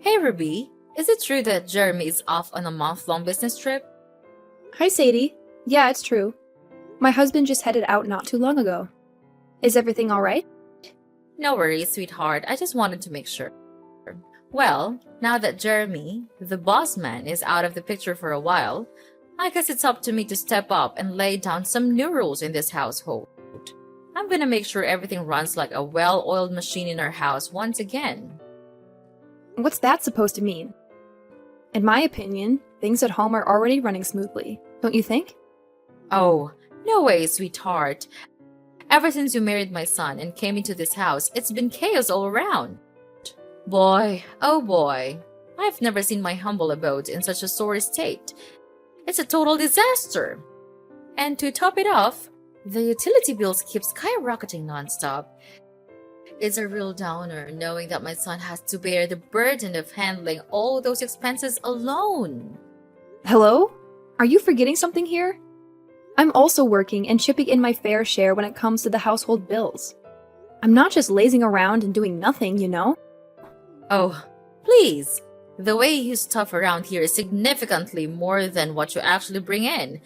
Hey Ruby, is it true that Jeremy is off on a month-long business trip? Hi, Sadie. Yeah, it's true. My husband just headed out not too long ago. Is everything all right? No worries, sweetheart. I just wanted to make sure. Well, now that Jeremy, the boss man, is out of the picture for a while, I guess it's up to me to step up and lay down some new rules in this household. I'm gonna make sure everything runs like a well-oiled machine in our house once again. What's that supposed to mean? In my opinion, things at home are already running smoothly, don't you think? Oh, no way, sweetheart. Ever since you married my son and came into this house, it's been chaos all around. Boy, oh boy, I've never seen my humble abode in such a sore state. It's a total disaster. And to top it off, the utility bills keep skyrocketing nonstop. It's a real downer knowing that my son has to bear the burden of handling all those expenses alone. Hello? Are you forgetting something here? I'm also working and chipping in my fair share when it comes to the household bills. I'm not just lazing around and doing nothing, you know? Oh, please. The way you use stuff around here is significantly more than what you actually bring in.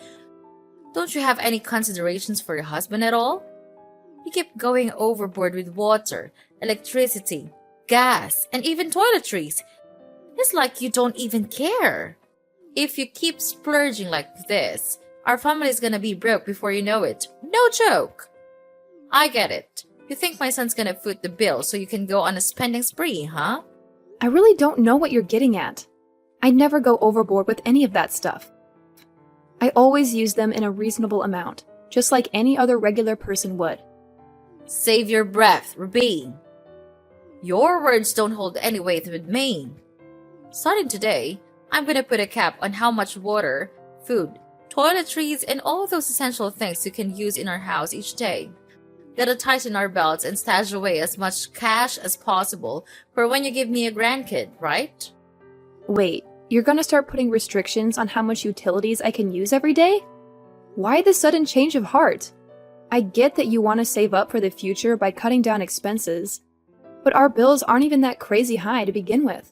Don't you have any considerations for your husband at all? You keep going overboard with water, electricity, gas, and even toiletries. It's like you don't even care. If you keep splurging like this, our family is gonna be broke before you know it. No joke. I get it. You think my son's gonna foot the bill so you can go on a spending spree, huh? I really don't know what you're getting at. I never go overboard with any of that stuff. I always use them in a reasonable amount, just like any other regular person would. Save your breath, Ruby. Your words don't hold any weight with me. Starting today, I'm gonna put a cap on how much water, food, toiletries, and all those essential things you can use in our house each day. Gotta tighten our belts and stash away as much cash as possible for when you give me a grandkid, right? Wait, you're gonna start putting restrictions on how much utilities I can use every day? Why the sudden change of heart? I get that you want to save up for the future by cutting down expenses, but our bills aren't even that crazy high to begin with.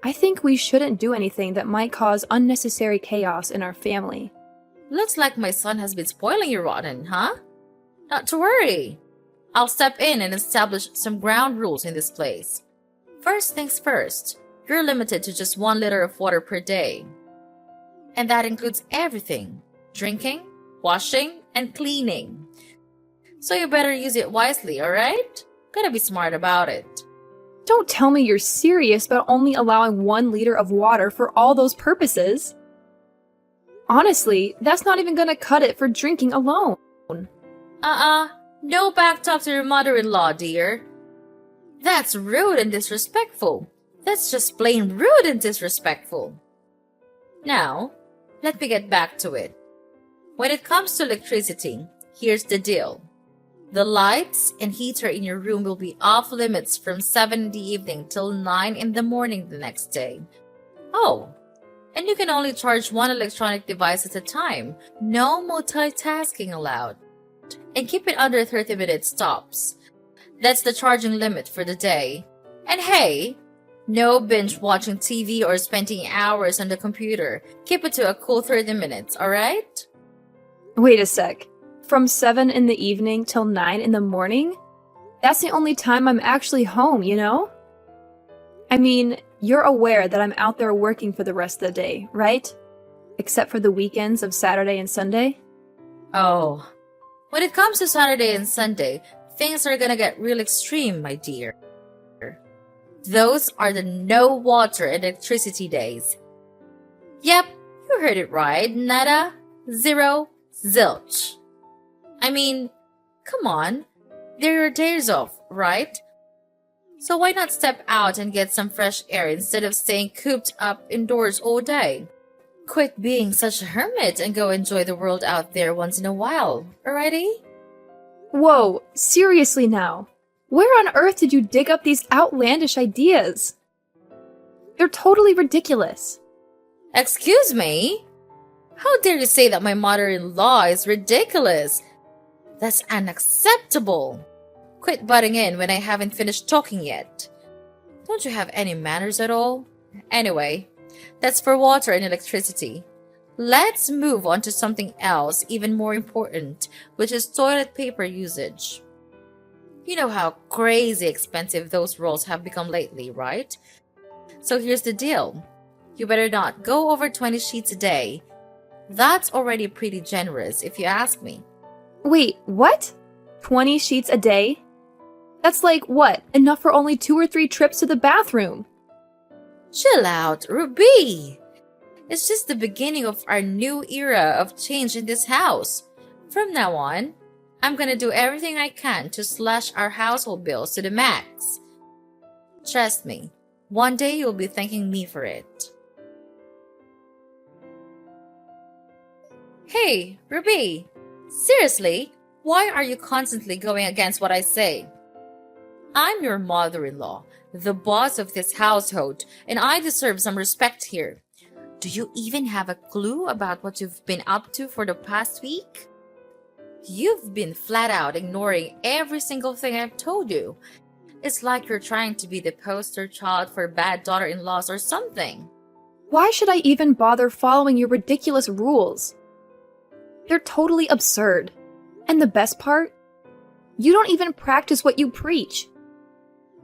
I think we shouldn't do anything that might cause unnecessary chaos in our family. Looks like my son has been spoiling you rotten, huh? Not to worry. I'll step in and establish some ground rules in this place. First things first, you're limited to just 1 liter of water per day. And that includes everything: drinking, washing, and cleaning. So you better use it wisely, alright? Gotta be smart about it. Don't tell me you're serious about only allowing 1 liter of water for all those purposes. Honestly, that's not even gonna cut it for drinking alone. No back talk to your mother-in-law, dear. That's rude and disrespectful. That's just plain rude and disrespectful. Now, let me get back to it. When it comes to electricity, here's the deal. The lights and heater in your room will be off limits from 7 in the evening till 9 in the morning the next day. Oh, and you can only charge 1 electronic device at a time. No multitasking allowed. And keep it under 30-minute stops. That's the charging limit for the day. And hey, no binge watching TV or spending hours on the computer. Keep it to a cool 30 minutes, alright? Wait a sec. From 7 in the evening till 9 in the morning? That's the only time I'm actually home, you know? I mean, you're aware that I'm out there working for the rest of the day, right? Except for the weekends of Saturday and Sunday? Oh, when it comes to Saturday and Sunday, things are gonna get real extreme, my dear. Those are the no water and electricity days. Yep, you heard it right. Nada, zero, zilch. I mean, come on. They're your days off, right? So why not step out and get some fresh air instead of staying cooped up indoors all day? Quit being such a hermit and go enjoy the world out there once in a while, alrighty? Whoa, seriously now. Where on earth did you dig up these outlandish ideas? They're totally ridiculous. Excuse me? How dare you say that my mother-in-law is ridiculous? That's unacceptable. Quit butting in when I haven't finished talking yet. Don't you have any manners at all? Anyway, that's for water and electricity. Let's move on to something else even more important, which is toilet paper usage. You know how crazy expensive those rolls have become lately, right? So here's the deal. You better not go over 20 sheets a day. That's already pretty generous, if you ask me. Wait, what? 20 sheets a day? That's like, what, enough for only 2 or 3 trips to the bathroom? Chill out, Ruby! It's just the beginning of our new era of change in this house. From now on, I'm gonna do everything I can to slash our household bills to the max. Trust me, one day you'll be thanking me for it. Hey, Ruby! Seriously, why are you constantly going against what I say? I'm your mother-in-law, the boss of this household, and I deserve some respect here. Do you even have a clue about what you've been up to for the past week? You've been flat out ignoring every single thing I've told you. It's like you're trying to be the poster child for bad daughter-in-laws or something. Why should I even bother following your ridiculous rules? They're totally absurd. And the best part? You don't even practice what you preach.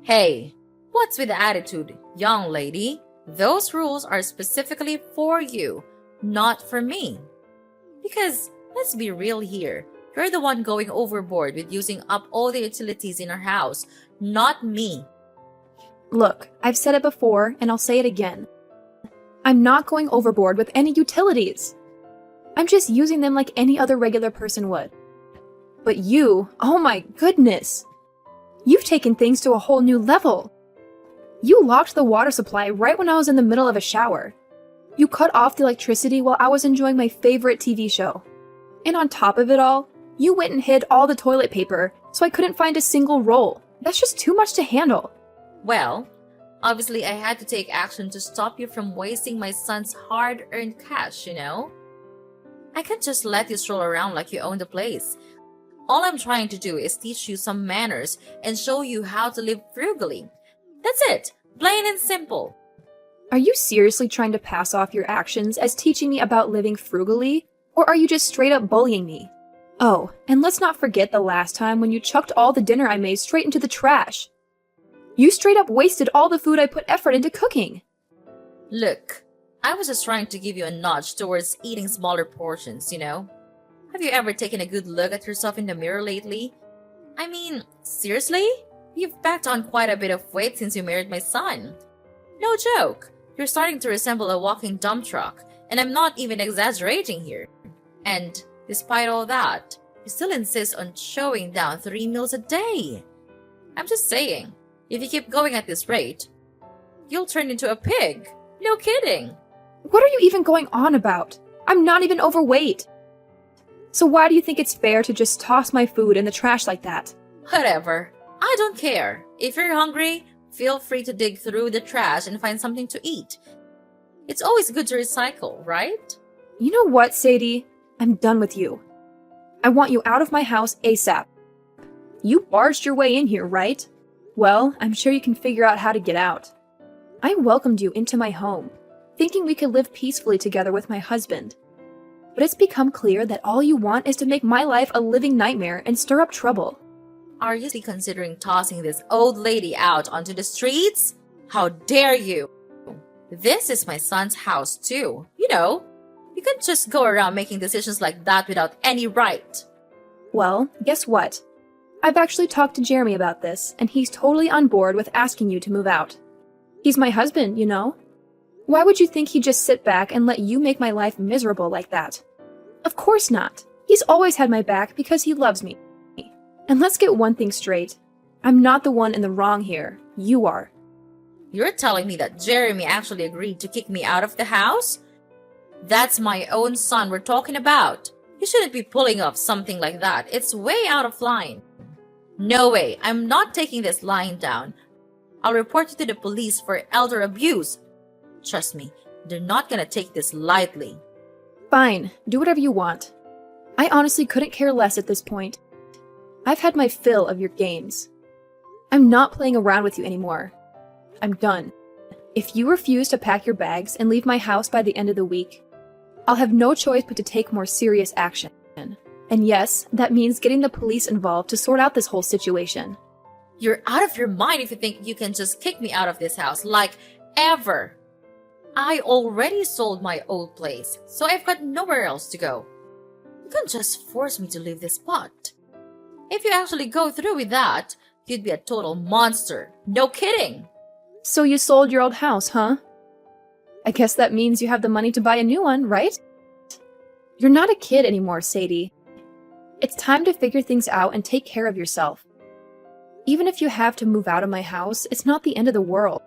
Hey, what's with the attitude, young lady? Those rules are specifically for you, not for me. Because, let's be real here, you're the one going overboard with using up all the utilities in our house, not me. Look, I've said it before, and I'll say it again. I'm not going overboard with any utilities. I'm just using them like any other regular person would. But you, oh my goodness! You've taken things to a whole new level. You locked the water supply right when I was in the middle of a shower. You cut off the electricity while I was enjoying my favorite TV show. And on top of it all, you went and hid all the toilet paper so I couldn't find a single roll. That's just too much to handle. Well, obviously I had to take action to stop you from wasting my son's hard-earned cash, you know? I can't just let you stroll around like you own the place. All I'm trying to do is teach you some manners and show you how to live frugally. That's it, plain and simple. Are you seriously trying to pass off your actions as teaching me about living frugally? Or are you just straight up bullying me? Oh, and let's not forget the last time when you chucked all the dinner I made straight into the trash. You straight up wasted all the food I put effort into cooking. Look, I was just trying to give you a nudge towards eating smaller portions, you know? Have you ever taken a good look at yourself in the mirror lately? I mean, seriously? You've packed on quite a bit of weight since you married my son. No joke, you're starting to resemble a walking dump truck, and I'm not even exaggerating here. And despite all that, you still insist on chowing down 3 meals a day. I'm just saying, if you keep going at this rate, you'll turn into a pig. No kidding. What are you even going on about? I'm not even overweight. So why do you think it's fair to just toss my food in the trash like that? Whatever. I don't care. If you're hungry, feel free to dig through the trash and find something to eat. It's always good to recycle, right? You know what, Sadie? I'm done with you. I want you out of my house ASAP. You barged your way in here, right? Well, I'm sure you can figure out how to get out. I welcomed you into my home, thinking we could live peacefully together with my husband. But it's become clear that all you want is to make my life a living nightmare and stir up trouble. Are you considering tossing this old lady out onto the streets? How dare you? This is my son's house too. You know, you can't just go around making decisions like that without any right. Well, guess what? I've actually talked to Jeremy about this, and he's totally on board with asking you to move out. He's my husband, you know? Why would you think he'd just sit back and let you make my life miserable like that? Of course not. He's always had my back because he loves me. And let's get one thing straight. I'm not the one in the wrong here. You are. You're telling me that Jeremy actually agreed to kick me out of the house? That's my own son we're talking about. You shouldn't be pulling off something like that. It's way out of line. No way. I'm not taking this lying down. I'll report you to the police for elder abuse. Trust me, they're not gonna take this lightly. Fine, do whatever you want. I honestly couldn't care less at this point. I've had my fill of your games. I'm not playing around with you anymore. I'm done. If you refuse to pack your bags and leave my house by the end of the week, I'll have no choice but to take more serious action. And yes, that means getting the police involved to sort out this whole situation. You're out of your mind if you think you can just kick me out of this house, like ever. I already sold my old place, so I've got nowhere else to go. You can't just force me to leave this spot. If you actually go through with that, you'd be a total monster. No kidding. So you sold your old house, huh? I guess that means you have the money to buy a new one, right? You're not a kid anymore, Sadie. It's time to figure things out and take care of yourself. Even if you have to move out of my house, it's not the end of the world.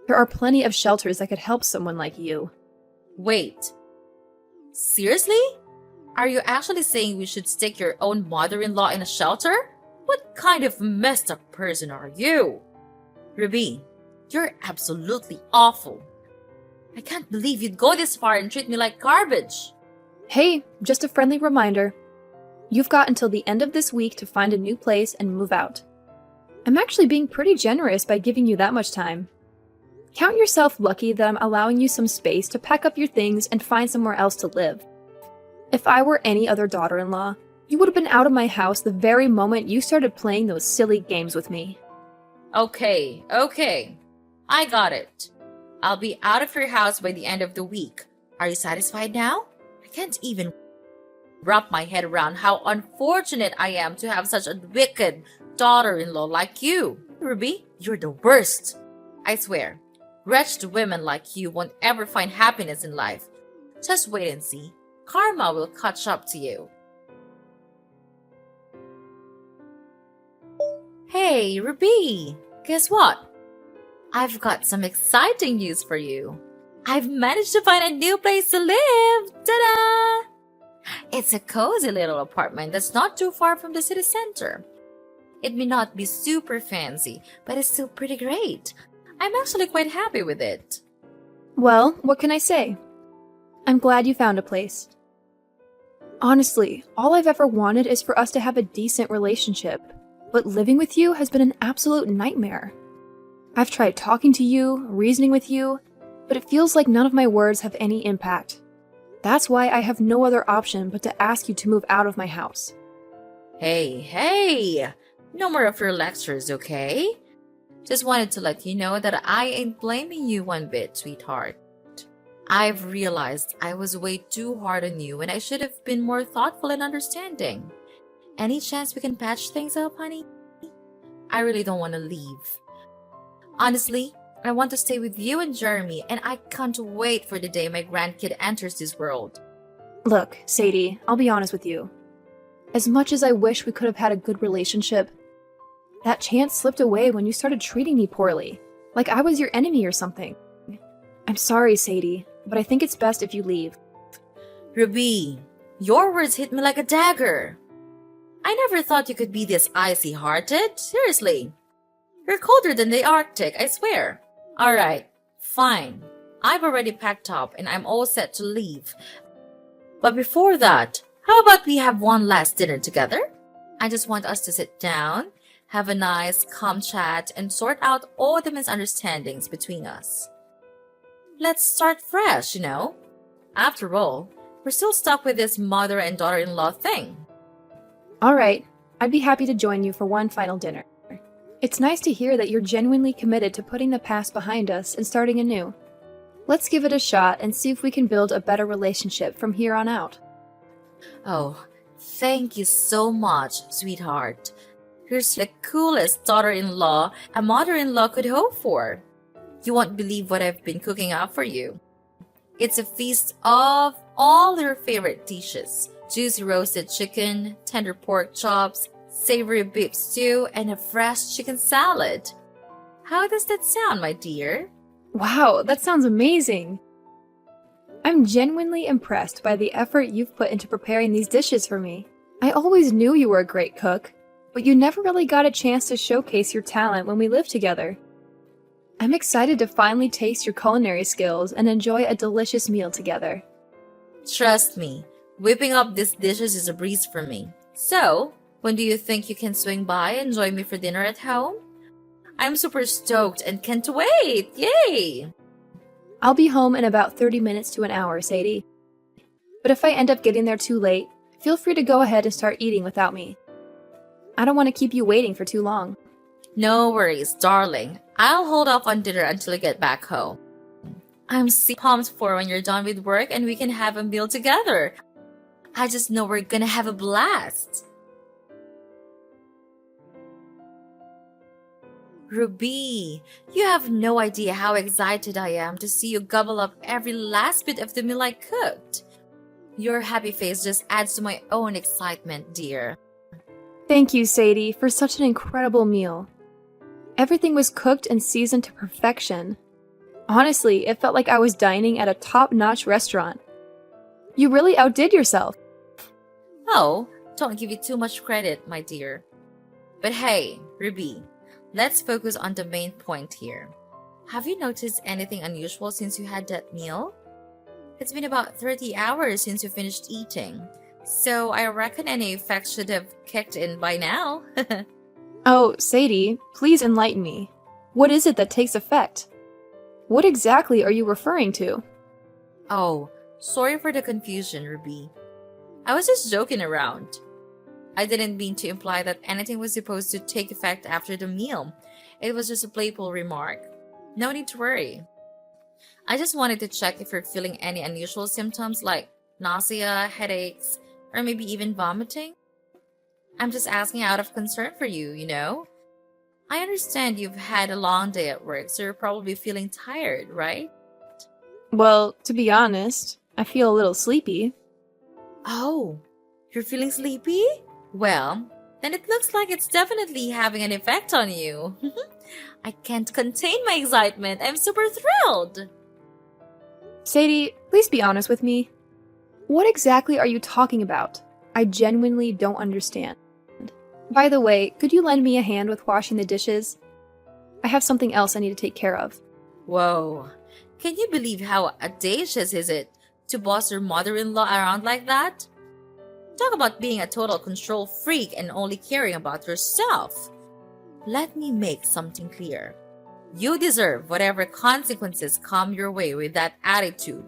There are plenty of shelters that could help someone like you. Wait. Seriously? Are you actually saying we should stick your own mother-in-law in a shelter? What kind of messed up person are you? Ruby, you're absolutely awful. I can't believe you'd go this far and treat me like garbage. Hey, just a friendly reminder. You've got until the end of this week to find a new place and move out. I'm actually being pretty generous by giving you that much time. Count yourself lucky that I'm allowing you some space to pack up your things and find somewhere else to live. If I were any other daughter-in-law, you would have been out of my house the very moment you started playing those silly games with me. Okay. I got it. I'll be out of your house by the end of the week. Are you satisfied now? I can't even wrap my head around how unfortunate I am to have such a wicked daughter-in-law like you. Ruby, you're the worst. I swear, wretched women like you won't ever find happiness in life. Just wait and see. Karma will catch up to you. Hey, Ruby! Guess what? I've got some exciting news for you. I've managed to find a new place to live! Ta-da! It's a cozy little apartment that's not too far from the city center. It may not be super fancy, but it's still pretty great. I'm actually quite happy with it. Well, what can I say? I'm glad you found a place. Honestly, all I've ever wanted is for us to have a decent relationship, but living with you has been an absolute nightmare. I've tried talking to you, reasoning with you, but it feels like none of my words have any impact. That's why I have no other option but to ask you to move out of my house. Hey! No more of your lectures, okay? Just wanted to let you know that I ain't blaming you one bit, sweetheart. I've realized I was way too hard on you and I should have been more thoughtful and understanding. Any chance we can patch things up, honey? I really don't want to leave. Honestly, I want to stay with you and Jeremy, and I can't wait for the day my grandkid enters this world. Look, Sadie, I'll be honest with you. As much as I wish we could have had a good relationship, that chance slipped away when you started treating me poorly, like I was your enemy or something. I'm sorry, Sadie, but I think it's best if you leave. Ruby, your words hit me like a dagger. I never thought you could be this icy-hearted. Seriously. You're colder than the Arctic, I swear. Alright, fine. I've already packed up and I'm all set to leave. But before that, how about we have one last dinner together? I just want us to sit down, have a nice, calm chat, and sort out all the misunderstandings between us. Let's start fresh, you know? After all, we're still stuck with this mother and daughter-in-law thing. Alright, I'd be happy to join you for one final dinner. It's nice to hear that you're genuinely committed to putting the past behind us and starting anew. Let's give it a shot and see if we can build a better relationship from here on out. Oh, thank you so much, sweetheart. You're the coolest daughter-in-law a mother-in-law could hope for. You won't believe what I've been cooking up for you. It's a feast of all your favorite dishes. Juicy roasted chicken, tender pork chops, savory beef stew, and a fresh chicken salad. How does that sound, my dear? Wow, that sounds amazing! I'm genuinely impressed by the effort you've put into preparing these dishes for me. I always knew you were a great cook, but you never really got a chance to showcase your talent when we lived together. I'm excited to finally taste your culinary skills and enjoy a delicious meal together. Trust me, whipping up these dishes is a breeze for me. So, when do you think you can swing by and join me for dinner at home? I'm super stoked and can't wait! Yay! I'll be home in about 30 minutes to an hour, Sadie. But if I end up getting there too late, feel free to go ahead and start eating without me. I don't want to keep you waiting for too long. No worries, darling. I'll hold off on dinner until I get back home. I'm so pumped for when you're done with work and we can have a meal together. I just know we're gonna have a blast. Ruby, you have no idea how excited I am to see you gobble up every last bit of the meal I cooked. Your happy face just adds to my own excitement, dear. Thank you, Sadie, for such an incredible meal. Everything was cooked and seasoned to perfection. Honestly, it felt like I was dining at a top-notch restaurant. You really outdid yourself. Oh, don't give you too much credit, my dear. But hey, Ruby, let's focus on the main point here. Have you noticed anything unusual since you had that meal? It's been about 30 hours since you finished eating, so I reckon any effects should have kicked in by now. Oh, Sadie, please enlighten me. What is it that takes effect? What exactly are you referring to? Oh, sorry for the confusion, Ruby. I was just joking around. I didn't mean to imply that anything was supposed to take effect after the meal. It was just a playful remark. No need to worry. I just wanted to check if you're feeling any unusual symptoms like nausea, headaches, or maybe even vomiting. I'm just asking out of concern for you, you know? I understand you've had a long day at work, so you're probably feeling tired, right? Well, to be honest, I feel a little sleepy. Oh, you're feeling sleepy? Well, then it looks like it's definitely having an effect on you. I can't contain my excitement. I'm super thrilled. Sadie, please be honest with me. What exactly are you talking about? I genuinely don't understand. By the way, could you lend me a hand with washing the dishes? I have something else I need to take care of. Whoa. Can you believe how audacious is it to boss your mother-in-law around like that? Talk about being a total control freak and only caring about yourself. Let me make something clear. You deserve whatever consequences come your way with that attitude.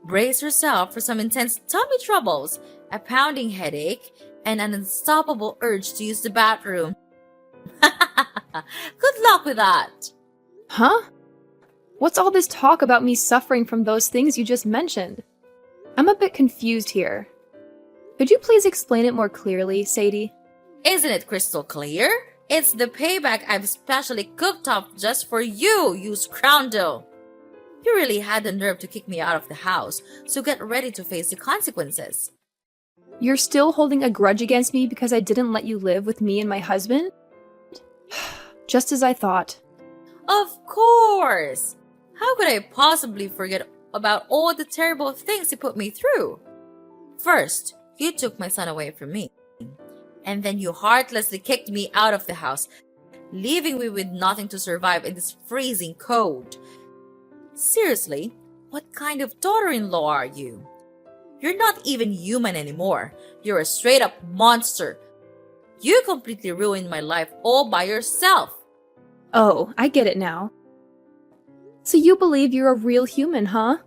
Brace yourself for some intense tummy troubles, a pounding headache, and an unstoppable urge to use the bathroom. Good luck with that. Huh? What's all this talk about me suffering from those things you just mentioned? I'm a bit confused here. Could you please explain it more clearly, Sadie? Isn't it crystal clear? It's the payback I've specially cooked up just for you, you scoundrel. You really had the nerve to kick me out of the house, so get ready to face the consequences. You're still holding a grudge against me because I didn't let you live with me and my husband? Just as I thought. Of course! How could I possibly forget about all the terrible things you put me through? First, you took my son away from me. And then you heartlessly kicked me out of the house, leaving me with nothing to survive in this freezing cold. Seriously, what kind of daughter-in-law are you? You're not even human anymore. You're a straight-up monster. You completely ruined my life all by yourself. Oh, I get it now. So you believe you're a real human, huh?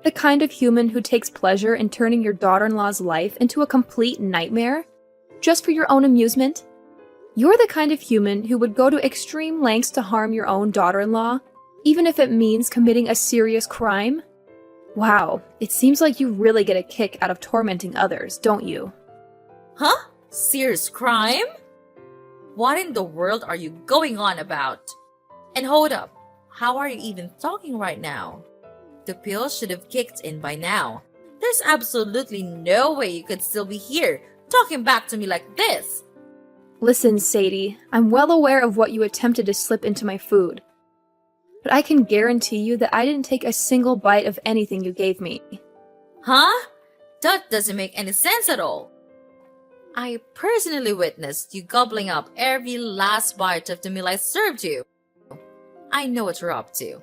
The kind of human who takes pleasure in turning your daughter-in-law's life into a complete nightmare? Just for your own amusement? You're the kind of human who would go to extreme lengths to harm your own daughter-in-law, even if it means committing a serious crime? Wow, it seems like you really get a kick out of tormenting others, don't you? Huh? Serious crime? What in the world are you going on about? And hold up, how are you even talking right now? The pill should have kicked in by now. There's absolutely no way you could still be here, talking back to me like this. Listen, Sadie, I'm well aware of what you attempted to slip into my food. But I can guarantee you that I didn't take a single bite of anything you gave me. Huh? That doesn't make any sense at all. I personally witnessed you gobbling up every last bite of the meal I served you. I know what you're up to.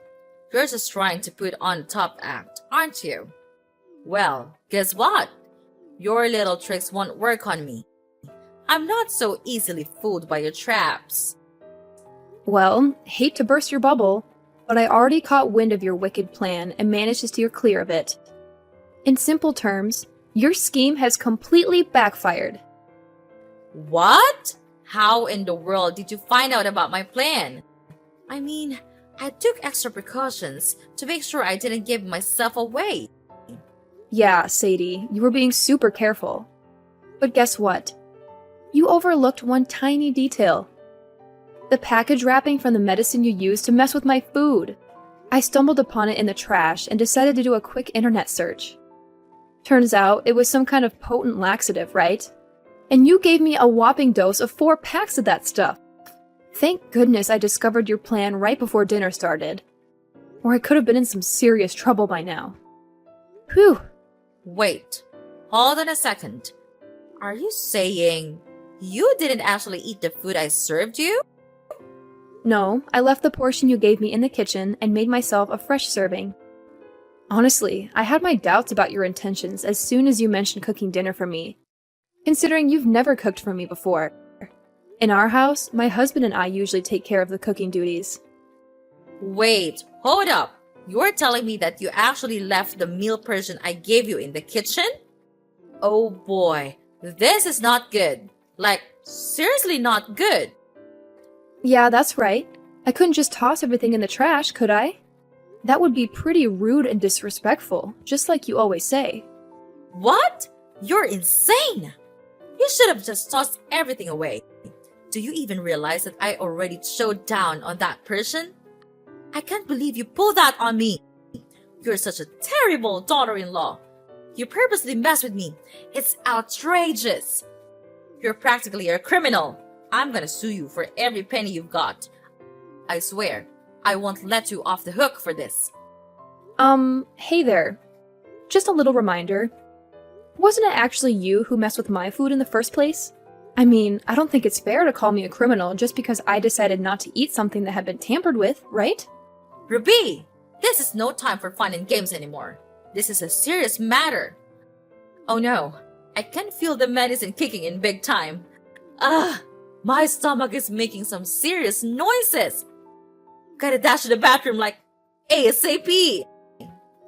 You're just trying to put on a top act, aren't you? Well, guess what? Your little tricks won't work on me. I'm not so easily fooled by your traps. Well, hate to burst your bubble, but I already caught wind of your wicked plan and managed to steer clear of it. In simple terms, your scheme has completely backfired. What? How in the world did you find out about my plan? I mean, I took extra precautions to make sure I didn't give myself away. Yeah, Sadie, you were being super careful. But guess what? You overlooked one tiny detail. The package wrapping from the medicine you used to mess with my food. I stumbled upon it in the trash and decided to do a quick internet search. Turns out it was some kind of potent laxative, right? And you gave me a whopping dose of 4 packs of that stuff. Thank goodness I discovered your plan right before dinner started. Or I could have been in some serious trouble by now. Whew. Wait, hold on a second. Are you saying you didn't actually eat the food I served you? No, I left the portion you gave me in the kitchen and made myself a fresh serving. Honestly, I had my doubts about your intentions as soon as you mentioned cooking dinner for me, considering you've never cooked for me before. In our house, my husband and I usually take care of the cooking duties. Wait, hold up. You're telling me that you actually left the meal portion I gave you in the kitchen? Oh boy, this is not good. Like, seriously not good. Yeah, that's right. I couldn't just toss everything in the trash, could I? That would be pretty rude and disrespectful, just like you always say. What? You're insane! You should have just tossed everything away. Do you even realize that I already showed down on that person? I can't believe you pulled that on me. You're such a terrible daughter-in-law. You purposely mess with me. It's outrageous. You're practically a criminal. I'm gonna sue you for every penny you've got. I swear, I won't let you off the hook for this. Hey there. Just a little reminder. Wasn't it actually you who messed with my food in the first place? I mean, I don't think it's fair to call me a criminal just because I decided not to eat something that had been tampered with, right? Ruby, this is no time for fun and games anymore. This is a serious matter. Oh no, I can feel the medicine kicking in big time. My stomach is making some serious noises. Gotta dash to the bathroom like ASAP.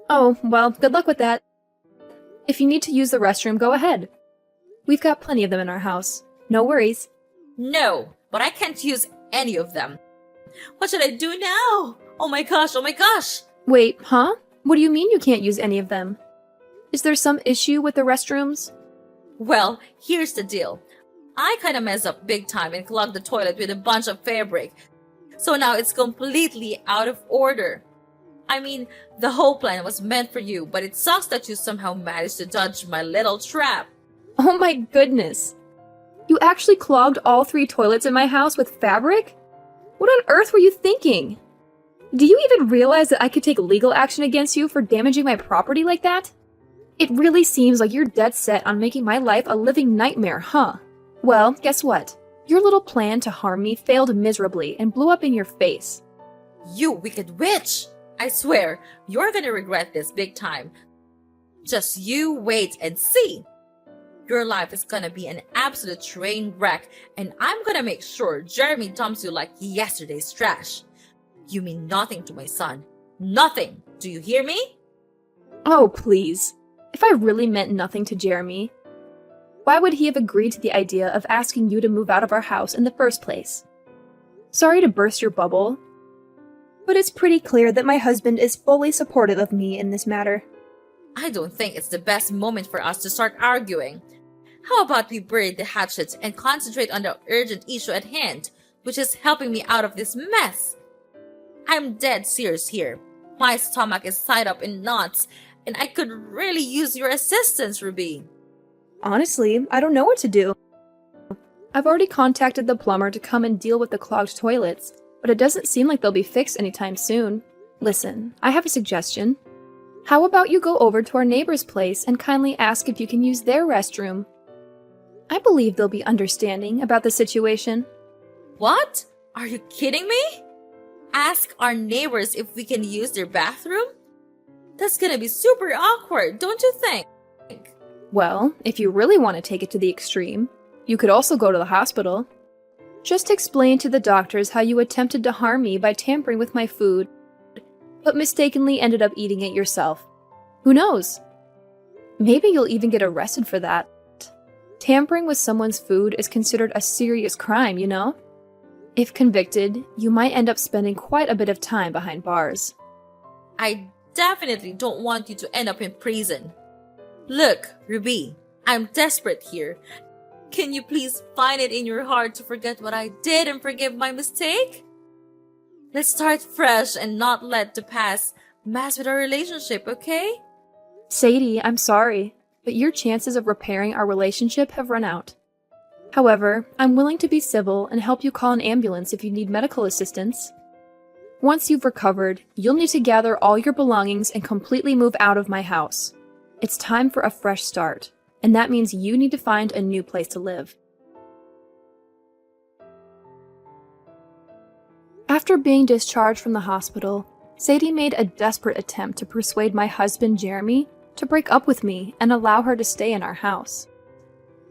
Oh, well, good luck with that. If you need to use the restroom, go ahead. We've got plenty of them in our house. No worries. No, but I can't use any of them. What should I do now? Oh my gosh, oh my gosh. Wait, huh? What do you mean you can't use any of them? Is there some issue with the restrooms? Well, here's the deal. I kinda messed up big time and clogged the toilet with a bunch of fabric. So now it's completely out of order. I mean, the whole plan was meant for you, but it sucks that you somehow managed to dodge my little trap. Oh my goodness. You actually clogged all 3 toilets in my house with fabric? What on earth were you thinking? Do you even realize that I could take legal action against you for damaging my property like that? It really seems like you're dead set on making my life a living nightmare, huh? Well, guess what? Your little plan to harm me failed miserably and blew up in your face. You wicked witch! I swear, you're gonna regret this big time. Just you wait and see. Your life is gonna be an absolute train wreck, and I'm gonna make sure Jeremy dumps you like yesterday's trash. You mean nothing to my son. Nothing. Do you hear me? Oh, please. If I really meant nothing to Jeremy, why would he have agreed to the idea of asking you to move out of our house in the first place? Sorry to burst your bubble, but it's pretty clear that my husband is fully supportive of me in this matter. I don't think it's the best moment for us to start arguing. How about we bury the hatchet and concentrate on the urgent issue at hand, which is helping me out of this mess? I'm dead serious here. My stomach is tied up in knots, and I could really use your assistance, Ruby. Honestly, I don't know what to do. I've already contacted the plumber to come and deal with the clogged toilets, but it doesn't seem like they'll be fixed anytime soon. Listen, I have a suggestion. How about you go over to our neighbor's place and kindly ask if you can use their restroom? I believe they'll be understanding about the situation. What? Are you kidding me? Ask our neighbors if we can use their bathroom? That's gonna be super awkward, don't you think? Well, if you really want to take it to the extreme, you could also go to the hospital. Just explain to the doctors how you attempted to harm me by tampering with my food, but mistakenly ended up eating it yourself. Who knows? Maybe you'll even get arrested for that. Tampering with someone's food is considered a serious crime, you know? If convicted, you might end up spending quite a bit of time behind bars. I definitely don't want you to end up in prison. Look, Ruby, I'm desperate here. Can you please find it in your heart to forget what I did and forgive my mistake? Let's start fresh and not let the past mess with our relationship, okay? Sadie, I'm sorry, but your chances of repairing our relationship have run out. However, I'm willing to be civil and help you call an ambulance if you need medical assistance. Once you've recovered, you'll need to gather all your belongings and completely move out of my house. It's time for a fresh start, and that means you need to find a new place to live. After being discharged from the hospital, Sadie made a desperate attempt to persuade my husband Jeremy to break up with me and allow her to stay in our house.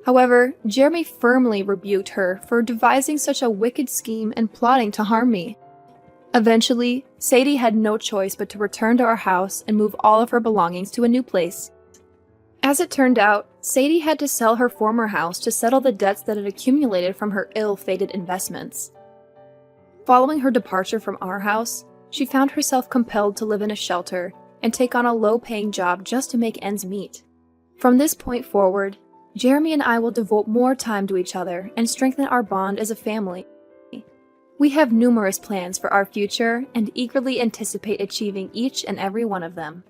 However, Jeremy firmly rebuked her for devising such a wicked scheme and plotting to harm me. Eventually, Sadie had no choice but to return to our house and move all of her belongings to a new place. As it turned out, Sadie had to sell her former house to settle the debts that had accumulated from her ill-fated investments. Following her departure from our house, she found herself compelled to live in a shelter and take on a low-paying job just to make ends meet. From this point forward, Jeremy and I will devote more time to each other and strengthen our bond as a family. We have numerous plans for our future and eagerly anticipate achieving each and every one of them.